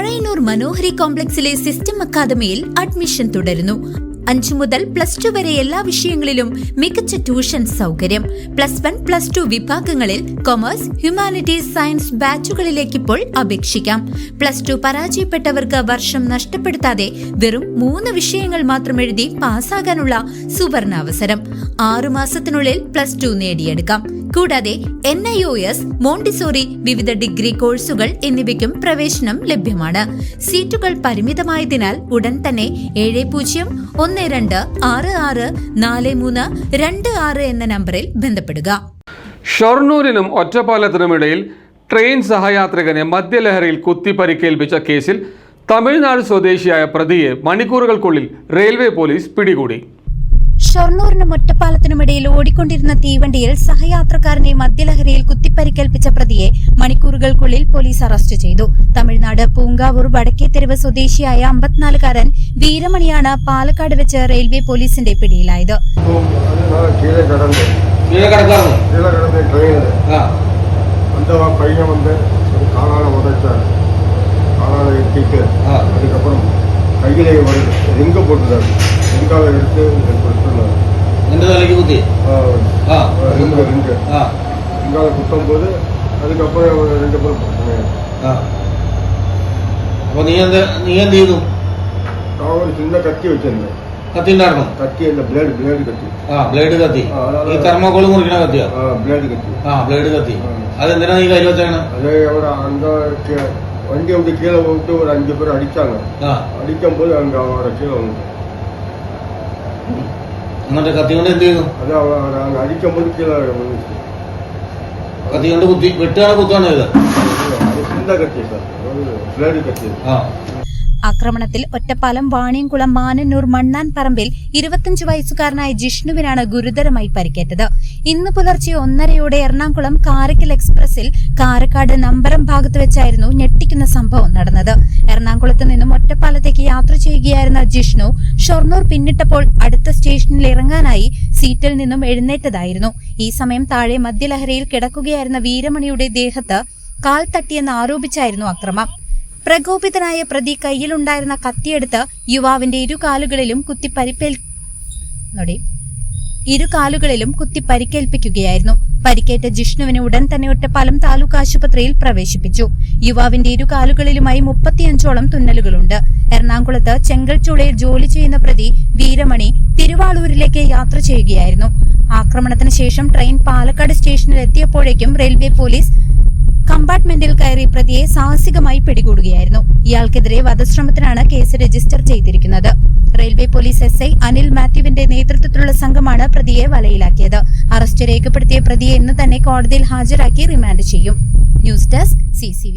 പഴയന്നൂർ മനോഹരി കോംപ്ലക്സിലെ system അക്കാദമിയിൽ admission തുടരുന്നു. 5 മുതൽ +2 വരെ എല്ലാ വിഷയങ്ങളിലും മികച്ച ട്യൂഷൻ സൗകര്യം. +1, +2 വിഭാഗങ്ങളിൽ കൊമേഴ്സ്, ഹ്യൂമാനിറ്റീസ്, സയൻസ് ബാച്ചുകളിലേക്ക് ഇപ്പോൾ അപേക്ഷിക്കാം. +2 പരാജയപ്പെട്ടവർക്ക് വർഷം നഷ്ടപ്പെടുത്താതെ വെറും 3 വിഷയങ്ങൾ മാത്രം എഴുതി പാസ്സാകാനുള്ള സുവർണാവസരം. 6 മാസത്തിനുള്ളിൽ +2 നേടിയെടുക്കാം. കൂടാതെ NIOS, മോണ്ടിസോറി, വിവിധ ഡിഗ്രി കോഴ്സുകൾ എന്നിവയ്ക്കും പ്രവേശനം ലഭ്യമാണ്. സീറ്റുകൾ പരിമിതമായതിനാൽ ഉടൻ തന്നെ 7001266432 എന്ന നമ്പറിൽ ബന്ധപ്പെടുക. ഷൊർണൂരിനും ഒറ്റപ്പാലത്തിനുമിടയിൽ ട്രെയിൻ സഹയാത്രികനെ മദ്യലഹരിയിൽ കുത്തി പരിക്കേൽപ്പിച്ച കേസിൽ തമിഴ്നാട് സ്വദേശിയായ പ്രതിയെ മണിക്കൂറുകൾക്കുള്ളിൽ റെയിൽവേ പോലീസ് പിടികൂടി. ഷൊർണൂരിനും ഒറ്റപ്പാലത്തിനുമിടയിൽ ഓടിക്കൊണ്ടിരുന്ന തീവണ്ടിയിൽ സഹയാത്രക്കാരനെ മദ്യലഹരിയിൽ കുത്തിപ്പരിക്കേൽപ്പിച്ച പ്രതിയെ മണിക്കൂറുകൾക്കുള്ളിൽ പോലീസ് അറസ്റ്റ് ചെയ്തു. തമിഴ്നാട് പൂങ്കാവൂർ വടക്കേത്തെരുവ് സ്വദേശിയായ 54-കാരൻ വീരമണിയാണ് പാലക്കാട് വെച്ച് റെയിൽവേ പോലീസിന്റെ പിടിയിലായത്. கையிலே ரிங்க போட்டுட்டாரு. ரிங்காவை எடுத்து ரிங்காவை குத்தும் போது அதுக்கப்புறம் 2 பேரும் நான் ஒரு சின்ன கத்தி வச்சிருந்தேன். கத்தி அந்த பிளேடு கத்தி பிளேடு கத்தி அதே அந்த வண்டியை விட்டு கீழே விட்டு ஒரு 5 பேர் அடிச்சாங்க. அடிக்கும் போது அங்க அவரை கீழே வந்து கத்தி കൊണ്ട് എന്ത് ചെയ്തു? അത് അங்க അടിക്കും പോது കീഴே வந்துச்சு. കത്തി കൊണ്ട് കുത്തി വെട്ടാണ് കുത്താണ് ഇത്. ചിന്ത കത്തി സാർ, ബ്ലേഡ് കത്തി. ആക്രമണത്തിൽ ഒറ്റപ്പാലം, വാണിയംകുളം, മാനന്നൂർ, മണ്ണാൻപറമ്പിൽ 25 വയസ്സുകാരനായ ജിഷ്ണുവിനാണ് ഗുരുതരമായി പരിക്കേറ്റത്. ഇന്ന് പുലർച്ചെ 1:30 എറണാകുളം കാരക്കൽ എക്സ്പ്രസിൽ കാരക്കാട് നമ്പരം ഭാഗത്ത് വെച്ചായിരുന്നു ഞെട്ടിക്കുന്ന സംഭവം നടന്നത്. എറണാകുളത്ത് നിന്നും ഒറ്റപ്പാലത്തേക്ക് യാത്ര ചെയ്യുകയായിരുന്ന ജിഷ്ണു ഷൊർണൂർ പിന്നിട്ടപ്പോൾ അടുത്ത സ്റ്റേഷനിൽ ഇറങ്ങാനായി സീറ്റിൽ നിന്നും എഴുന്നേറ്റതായിരുന്നു. ഈ സമയം താഴെ മദ്യലഹരിയിൽ കിടക്കുകയായിരുന്ന വീരമണിയുടെ ദേഹത്ത് കാൽ തട്ടിയെന്ന് ആരോപിച്ചായിരുന്നു അക്രമം. പ്രകോപിതനായ പ്രതി കയ്യിലുണ്ടായിരുന്ന കത്തിയെടുത്ത് യുവാവിന്റെ ഇരുകാലുകളിലും കുത്തി പരിക്കേൽപ്പിക്കുകയായിരുന്നു. പരിക്കേറ്റ ജിഷ്ണുവിനെ ഉടൻ തന്നെ ഒറ്റപ്പാലം താലൂക്ക് ആശുപത്രിയിൽ പ്രവേശിപ്പിച്ചു. യുവാവിന്റെ ഇരുകാലുകളിലുമായി 35ഓളം തുന്നലുകളുണ്ട്. എറണാകുളത്ത് ചെങ്കൽച്ചൂളയിൽ ജോലി ചെയ്യുന്ന പ്രതി വീരമണി തിരുവാളൂരിലേക്ക് യാത്ര ചെയ്യുകയായിരുന്നു. ആക്രമണത്തിന് ശേഷം ട്രെയിൻ പാലക്കാട് സ്റ്റേഷനിൽ എത്തിയപ്പോഴേക്കും റെയിൽവേ പോലീസ് കമ്പാർട്ട്മെന്റിൽ കയറി പ്രതിയെ സാഹസികമായി പിടികൂടുകയായിരുന്നു. ഇയാൾക്കെതിരെ വധശ്രമത്തിനാണ് കേസ് രജിസ്റ്റർ ചെയ്തിരിക്കുന്നത്. റെയിൽവേ പോലീസ് SI അനിൽ മാത്യുവിന്റെ നേതൃത്വത്തിലുള്ള സംഘമാണ് പ്രതിയെ വലയിലാക്കിയത്. അറസ്റ്റ് രേഖപ്പെടുത്തിയ പ്രതിയെ ഇന്ന് തന്നെ കോടതിയിൽ ഹാജരാക്കി റിമാൻഡ് ചെയ്യും. News desk CCV.